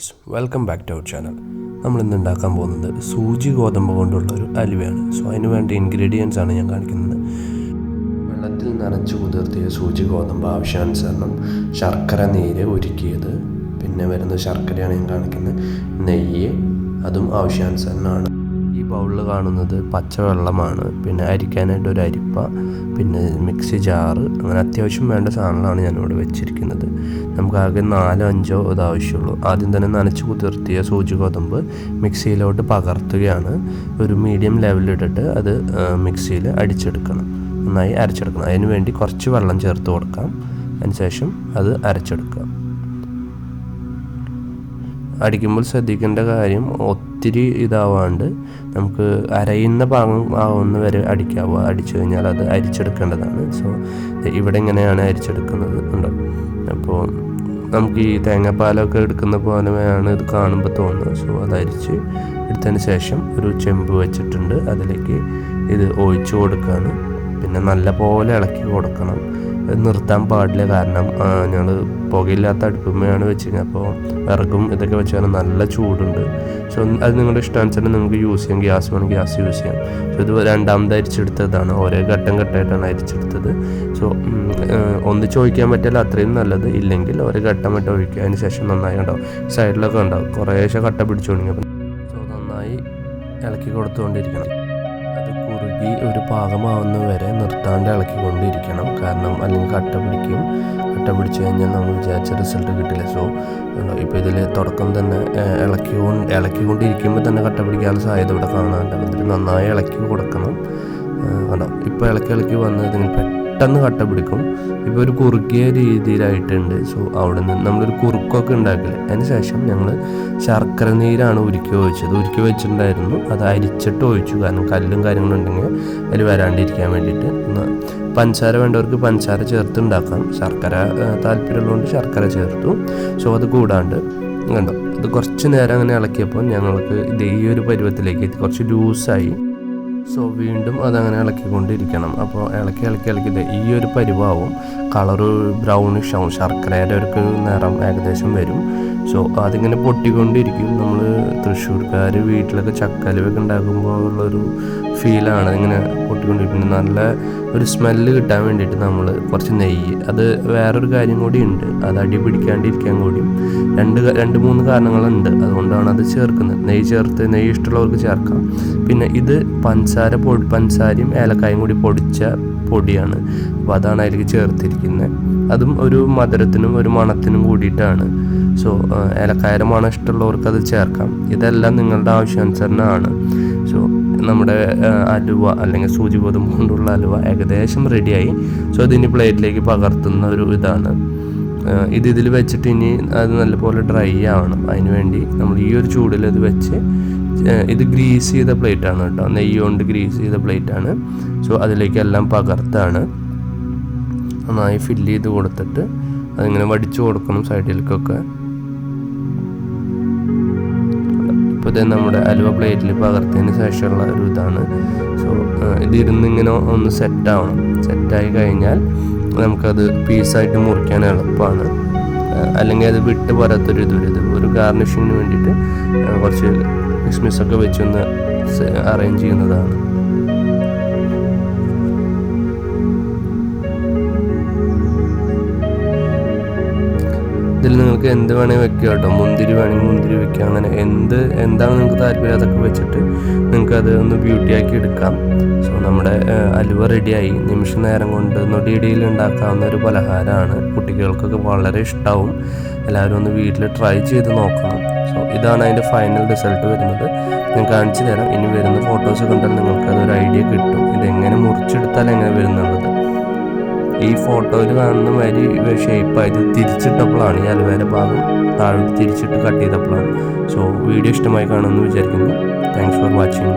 Guys, welcome back to our channel. നമ്മളിന്ന് ഉണ്ടാക്കാൻ പോകുന്നത് സൂചി ഗോതമ്പ് കൊണ്ടുള്ള ഒരു അലുവയാണ്. സോ അതിന് വേണ്ട ഇൻഗ്രീഡിയൻസ് ആണ് ഞാൻ കാണിക്കുന്നത്. വെള്ളത്തിൽ നനച്ച് കുതിർത്തിയ സൂചി ഗോതമ്പ് ആവശ്യാനുസരണം, ശർക്കര നീര് ഉരുക്കിയത്, പിന്നെ വരുന്ന ശർക്കരയാണ് ഞാൻ കാണിക്കുന്നത്, നെയ്യ് അതും ആവശ്യാനുസരണമാണ്. ഈ ബൗളിൽ കാണുന്നത് പച്ചവെള്ളമാണ്, പിന്നെ അരിക്കാനായിട്ട് ഒരു അരിപ്പ, പിന്നെ മിക്സി ജാറ്, അങ്ങനെ അത്യാവശ്യം വേണ്ട സാധനങ്ങളാണ് ഞാനിവിടെ വെച്ചിരിക്കുന്നത്. നമുക്ക് ആകെ 4-5 ഇതാവശ്യമുള്ളൂ. ആദ്യം തന്നെ നനച്ച് കുതിർത്തിയ സൂചി ഗോതമ്പ് മിക്സിയിലോട്ട് പകർത്തുകയാണ്. ഒരു മീഡിയം ലെവലിലിട്ടിട്ട് അത് മിക്സിയിൽ അടിച്ചെടുക്കണം, നന്നായി അരച്ചെടുക്കണം. അതിന് വേണ്ടി കുറച്ച് വെള്ളം ചേർത്ത് കൊടുക്കാം. അതിനുശേഷം അത് അരച്ചെടുക്കാം. അടിക്കുമ്പോൾ ശ്രദ്ധിക്കേണ്ട കാര്യം, ഒത്തിരി ഇതാവാണ്ട് നമുക്ക് അരയുന്ന ഭാഗം ആവുന്ന വരെ അടിക്കാവുക. അടിച്ചു കഴിഞ്ഞാൽ അത് അരിച്ചെടുക്കേണ്ടതാണ്. സോ ഇവിടെ ഇങ്ങനെയാണ് അരിച്ചെടുക്കുന്നത് ഉണ്ടോ. അപ്പോൾ നമുക്ക് ഈ തേങ്ങാപ്പാലൊക്കെ എടുക്കുന്ന പോലെയാണ് ഇത് കാണുമ്പോൾ തോന്നുന്നത്. സോ അത് അരിച്ച് എടുത്തതിന് ശേഷം ഒരു ചെമ്പ് വെച്ചിട്ടുണ്ട്, അതിലേക്ക് ഇത് ഒഴിച്ചു കൊടുക്കുകയാണ്. പിന്നെ നല്ല പോലെ ഇളക്കി കൊടുക്കണം. നിർത്താൻ പാടില്ല, കാരണം ഞങ്ങൾ പുകയില്ലാത്ത അടുപ്പുമ്മയാണ് വെച്ചിരിക്കുന്നത്. അപ്പോൾ വിറകും ഇതൊക്കെ വെച്ചാൽ നല്ല ചൂടുണ്ട്. സോ അത് നിങ്ങളുടെ ഇഷ്ടാനുസരണം നിങ്ങൾക്ക് യൂസ് ചെയ്യാം. ഗ്യാസ് വേണം ഗ്യാസ് യൂസ് ചെയ്യാം. സോ ഇത് രണ്ടാമത് അരിച്ചെടുത്തതാണ്, ഓരോ ഘട്ടമായിട്ടാണ് അരിച്ചെടുത്തത്. സോ ഒന്നിച്ച് ഒഴിക്കാൻ പറ്റില്ല, അത്രയും നല്ലത്. ഇല്ലെങ്കിൽ ഒരു ഘട്ടമായിട്ട് ഒഴിക്കുക. അതിന് ശേഷം നന്നായി ഉണ്ടാവും, സൈഡിലൊക്കെ ഉണ്ടാവും കുറേശ്ശെ കട്ട പിടിച്ചു തുടങ്ങി. സോ നന്നായി ഇളക്കി കൊടുത്തുകൊണ്ടിരിക്കണം. അത് കുറുകി ഒരു പാകമാവുന്ന വരെ നിർത്താണ്ട് ഇളക്കിക്കൊണ്ടിരിക്കണം, കാരണം അല്ലെങ്കിൽ കട്ട പിടിച്ചു കഴിഞ്ഞാൽ നമ്മൾ വിചാരിച്ച റിസൾട്ട് കിട്ടില്ല. സോ ഇപ്പോൾ ഇതിൽ തുടക്കം തന്നെ ഇളക്കിക്കൊണ്ടിരിക്കുമ്പോൾ തന്നെ കട്ട പിടിക്കാനുള്ള സാധ്യത ഇവിടെ കാണാറുണ്ട്. എന്നിട്ട് നന്നായി ഇളക്കി കൊടുക്കണം. കണ്ടോ, ഇപ്പോൾ ഇളക്കി വന്നതിന് പെട്ടെന്ന് കട്ട പിടിക്കും. ഇപ്പോൾ ഒരു കുറുക്കിയ രീതിയിലായിട്ടുണ്ട്. സോ അവിടെ നിന്ന് നമ്മളൊരു കുറുക്കൊക്കെ ഉണ്ടാക്കില്ല. അതിന് ശേഷം ഞങ്ങൾ ശർക്കര നീരാണ് ഉരുക്കി വെച്ചിട്ടുണ്ടായിരുന്നു. അത് അരിച്ചിട്ട് ഒഴിച്ചു, കാരണം കല്ലും കാര്യങ്ങളും ഉണ്ടെങ്കിൽ അതിൽ വരാണ്ടിരിക്കാൻ വേണ്ടിയിട്ട്. പഞ്ചസാര വേണ്ടവർക്ക് പഞ്ചസാര ചേർത്ത് ഉണ്ടാക്കാം. ശർക്കര താല്പര്യമുള്ളതുകൊണ്ട് ശർക്കര ചേർത്തു. സോ അത് കൂടാണ്ട് കണ്ടോ, ഇത് കുറച്ച് നേരം അങ്ങനെ ഇളക്കിയപ്പോൾ ഞങ്ങൾക്ക് ഇത് ഈ ഒരു പരുവത്തിലേക്ക് എത്തി, കുറച്ച് ലൂസായി. സോ വീണ്ടും അതങ്ങനെ ഇളക്കിക്കൊണ്ടിരിക്കണം. അപ്പോൾ ഇളക്കി ഈ ഒരു പരുവാവും. കളറ് ബ്രൗണിഷ് ആവും, ശർക്കരയുടെ ഒരു നിറം ഏകദേശം വരും. സോ അതിങ്ങനെ പൊട്ടിക്കൊണ്ടിരിക്കും. നമ്മൾ തൃശ്ശൂർക്കാർ വീട്ടിലൊക്കെ ചക്കലുവൊക്കെ ഉണ്ടാക്കുമ്പോൾ ഉള്ളൊരു ഫീലാണ് ഇങ്ങനെ പൊട്ടിക്കൊണ്ടിരിക്കുന്നത്. നല്ല ഒരു സ്മെല്ല് കിട്ടാൻ വേണ്ടിയിട്ട് നമ്മൾ കുറച്ച് നെയ്യ്, അത് വേറൊരു കാര്യം കൂടി ഉണ്ട്, അത് അടി പിടിക്കാണ്ടിരിക്കാൻ കൂടിയും 2-3 കാരണങ്ങളുണ്ട്. അതുകൊണ്ടാണ് അത് ചേർക്കുന്നത്. നെയ്യ് ഇഷ്ടമുള്ളവർക്ക് ചേർക്കാം. പിന്നെ ഇത് പഞ്ചസാരയും ഏലക്കായും കൂടി പൊടിച്ച പൊടിയാണ്. അപ്പോൾ അതാണ് അതിലേക്ക് ചേർത്തിരിക്കുന്നത്. അതും ഒരു മധുരത്തിനും ഒരു മണത്തിനും കൂടിയിട്ടാണ്. സോ ഏലക്കായ മണം ഇഷ്ടമുള്ളവർക്ക് അത് ചേർക്കാം. ഇതെല്ലാം നിങ്ങളുടെ ആവശ്യാനുസരണമാണ്. സോ നമ്മുടെ അലുവ അല്ലെങ്കിൽ സൂചി ഗോതമ്പ് കൊണ്ടുള്ള അലുവ ഏകദേശം റെഡിയായി. സോ ഇതിനി പ്ലേറ്റിലേക്ക് പകർത്തുന്ന ഒരു ഇതാണ്. ഇതിൽ വെച്ചിട്ട് ഇനി അത് നല്ലപോലെ ഡ്രൈ ആവണം. അതിന് വേണ്ടി നമ്മൾ ഈ ഒരു ചൂടിൽ ഇത് വെച്ച്, ഇത് ഗ്രീസ് ചെയ്ത പ്ലേറ്റാണ് കേട്ടോ, നെയ്യ് കൊണ്ട് ഗ്രീസ് ചെയ്ത പ്ലേറ്റാണ്. സോ അതിലേക്കെല്ലാം പകർത്താണ്. നന്നായി ഫില്ല് ചെയ്ത് കൊടുത്തിട്ട് അതിങ്ങനെ വടിച്ചു കൊടുക്കണം സൈഡിലേക്കൊക്കെ. ഇപ്പോൾ ഇത് നമ്മുടെ അലുവ പ്ലേറ്റിൽ പകർത്തിയതിന് ശേഷമുള്ള ഒരു ഇതാണ്. സോ ഇതിരുന്നിങ്ങനെ ഒന്ന് സെറ്റായി കഴിഞ്ഞാൽ നമുക്കത് പീസായിട്ട് മുറിക്കാൻ എളുപ്പമാണ്. അല്ലെങ്കിൽ അത് വിട്ട് പോരാത്തൊരു ഒരു ഗാർണിഷിങ്ങിന് വേണ്ടിയിട്ട് കുറച്ച് കിസ്മിസൊക്കെ വെച്ചൊന്ന് അറേഞ്ച് ചെയ്യുന്നതാണ്. ഇതിൽ നിങ്ങൾക്ക് എന്ത് വേണമെങ്കിൽ വെക്കുക കേട്ടോ. മുന്തിരി വേണമെങ്കിൽ മുന്തിരി വെക്കുക. അങ്ങനെ എന്താണ് നിങ്ങൾക്ക് താല്പര്യം അതൊക്കെ വെച്ചിട്ട് നിങ്ങൾക്ക് അത് ഒന്ന് ബ്യൂട്ടിയാക്കി എടുക്കാം. സോ നമ്മുടെ അലുവ റെഡിയായി. നിമിഷ നേരം കൊണ്ട് നൊടിയിടയിൽ ഉണ്ടാക്കാവുന്ന ഒരു പലഹാരമാണ്. കുട്ടികൾക്കൊക്കെ വളരെ ഇഷ്ടമാവും. എല്ലാവരും ഒന്ന് വീട്ടിൽ ട്രൈ ചെയ്ത് നോക്കണം. സോ ഇതാണ് അതിൻ്റെ ഫൈനൽ റിസൾട്ട് വരുന്നത്. ഞാൻ കാണിച്ചു തരാം. ഇനി വരുന്ന ഫോട്ടോസ് കണ്ടാൽ നിങ്ങൾക്കതൊരു ഐഡിയ കിട്ടും, ഇതെങ്ങനെ മുറിച്ചെടുത്താൽ എങ്ങനെ വരുന്നുള്ളത്. ഈ ഫോട്ടോയിൽ കാണുന്ന മാതിരി ഷേപ്പായത് തിരിച്ചിട്ടപ്പോഴാണ്, ഈ അലുവേൻ്റെ ഭാഗം താഴോട്ട് തിരിച്ചിട്ട് കട്ട് ചെയ്തപ്പോഴാണ്. സോ വീഡിയോ ഇഷ്ടമായി കാണുമെന്ന് വിചാരിക്കുന്നു. Thanks for watching.